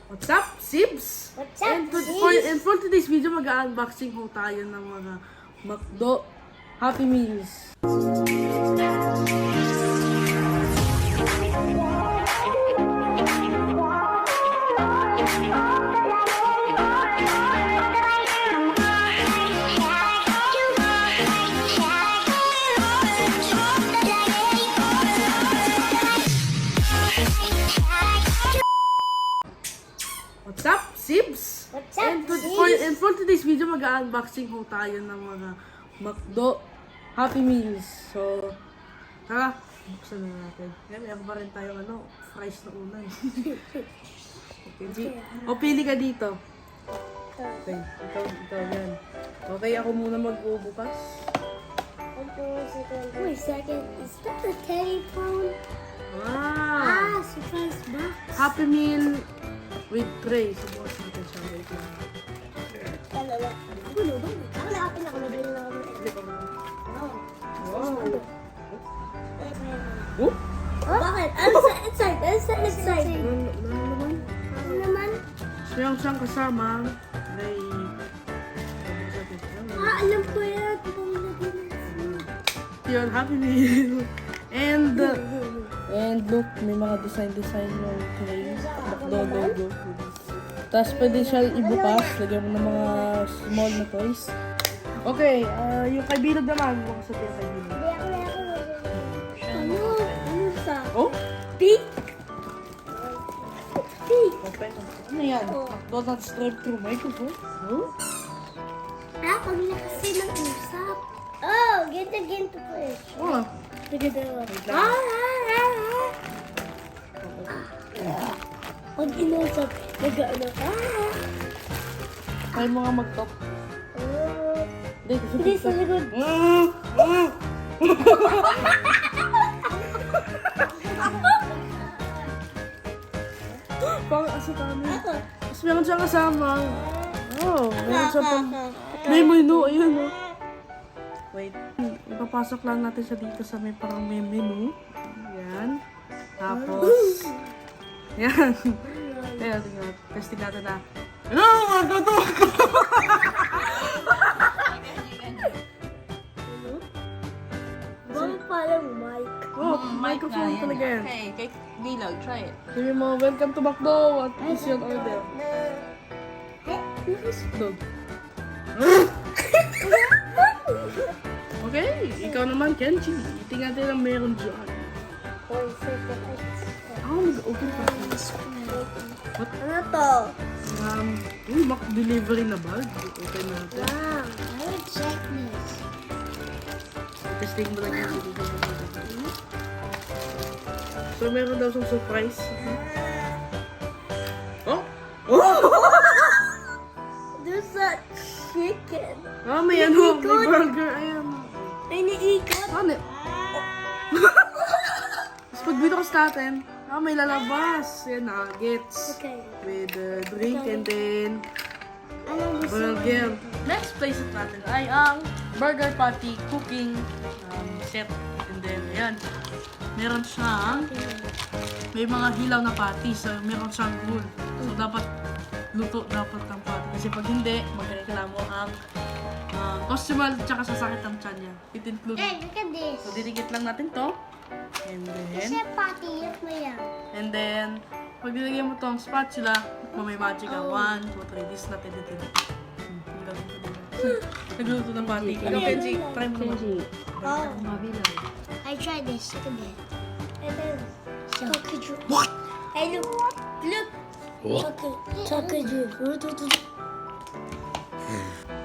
What's up, Sibs? What's up, And for today's video, mag-unboxing ho tayo ng mga McDo Happy Meals. What's up, Sibs? What's up, And for today's video, mag-unboxing ho tayo ng mga McDo Happy Meals. So, tara, buksan na natin. Yan, meron pa rin tayo fries na una. Okay, o pili ka dito. Okay, ikaw yan. Okay, ako muna magbubukas. Wait a second, is that the Teddy phone? Wow! Surprise box. Happy Meal with tray. Subukas natin siya. Wait lang. Dalawa. Ako na. Wow! Oh? Bakit? Ano sa inside? Ano naman? Meron siyang kasama. May... Alam ko yan. Yun, Happy Meal. And look, may mga design ng tray. McDo logo. Tapos pwede siya ibukas. Lagyan mo ng mga small na toys. Okay, yung kay Bilog naman. Bukas natin yung kay Bilog. Ano sa? Oh? Pig? Open. Ano yan? McDonald's drive-thru microphone? Oh? Pag nakasi ng usap. Oh, ganito po eh. Oh. Ganito. Pag inusap, nag-ano ka. Kaya mo nga mag-top. Hindi sa likod. Pang aso kami. Tapos meron siyang kasama. Oh, meron siya pang... May menu, ayun oh. Wait, ipapasok lang natin siya dito sa may parang may menu. Yan. Tapos... Yan. Ayan, tingnan. Testing natin na. Ano? Magkото! Bang palang mic. Oh, microphone talaga yan. Hey, kay Bilog, try it. Sabi mo, welcome to McDo. What is your order? Dog. Okay, ikaw naman, Kenji. Tingnan natin ang meron dyan. Mag-open pa. What? Ano to? Mac delivery na bag. Open natin. Wow, I would check this. Testing mo lang yung So, meron daw siyang surprise. Oh! There's a chicken. Ah, may ano, may burger. Ayan. May niikot. Ano? Tapos pag binukas natin, may lalabas. Yan, nuggets. Okay. With drink and then Anong gusto mo? burger. Next place natin ay ang burger patty cooking set. And then, ayan. Meron siyang may mga hilaw na patty. So, meron siyang rule. So, dapat luto dapat ang patty. Kasi pag hindi, magreklamo ang customer tsaka sasakit ang tiyan niya. It includes. Hey, look at this. So, didikit lang natin to. And Kasi then, pati, yun mo yan. and then, pag nilagyan mo tong spatula, may magic ka. 1, 2, 3. This natin dito. Nagluto ng patty. Ikaw, Kenji, try mo naman. Oh, I tried this. Look at that. And then, chocolate. What? Hey, look. Chocolate.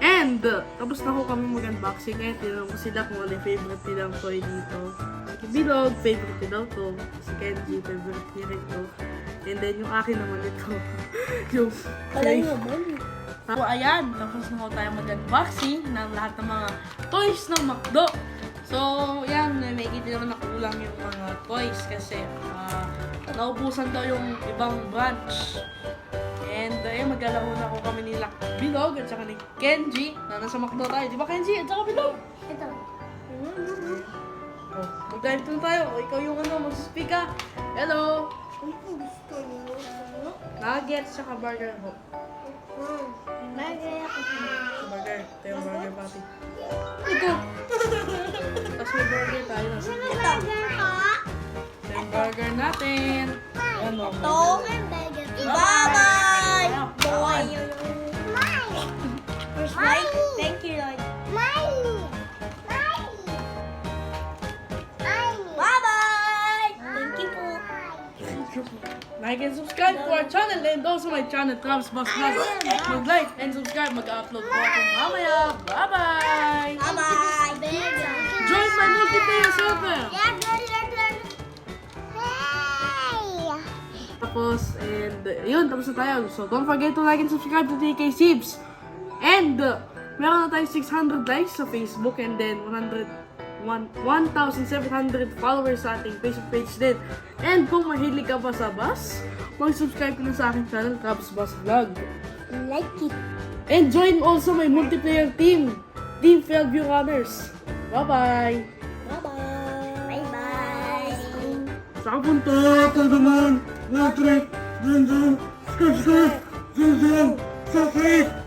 And, tapos na ko kami mag-unboxing. Eh, tinanong ko sila kung ano yung favorite nilang toy dito. Si Bilog, favorite niya daw to. Si Kenji, favorite niya rin to. And then, yung akin naman ito. Yung Alam naman. So, ayan. Tapos na ko tayo mag-unboxing ng lahat ng mga toys ng McDo. So, yan. May kita naman nakulang yung mga toys kasi naubusan daw yung ibang branch. And, maglalaro na ako kami nila Bilog at saka ni Kenji na nasa McDo tayo. Di ba, Kenji? At saka Bilog? Ito. Mag-dive na tayo. Ikaw yung mag-speak ka. Hello! gusto niyo? Nuggets tsaka burger ho. Bagay ako. Burger. Ito yung burger patty. Ito! Tapos may burger tayo. Nasa ito. Burger ka? Ito yung burger natin. Ayan o. Bye-bye! Boy! First bite? Thank you, Lord. Bye-bye! Thank you po. Like and subscribe to our channel and also my channel, Travis Boss Vlog. Mag-like and subscribe. Mag-upload po ako mamaya. Bye-bye! Bye-bye! Join my multiplayer server! Tapos, and yun, tapos na tayo. So, don't forget to like and subscribe to TK Sibs. And, meron na tayo 600 likes sa Facebook and then 1,700 followers sa ating Facebook page din. And kung mahilig ka pa sa bus, mag-subscribe ka na sa aking channel, Travis Boss Vlog. Like it. And join also my multiplayer team, Team Fairview Runners. Bye-bye! Bye-bye. Bye-bye. Saan punta? Ito naman! Subscribe!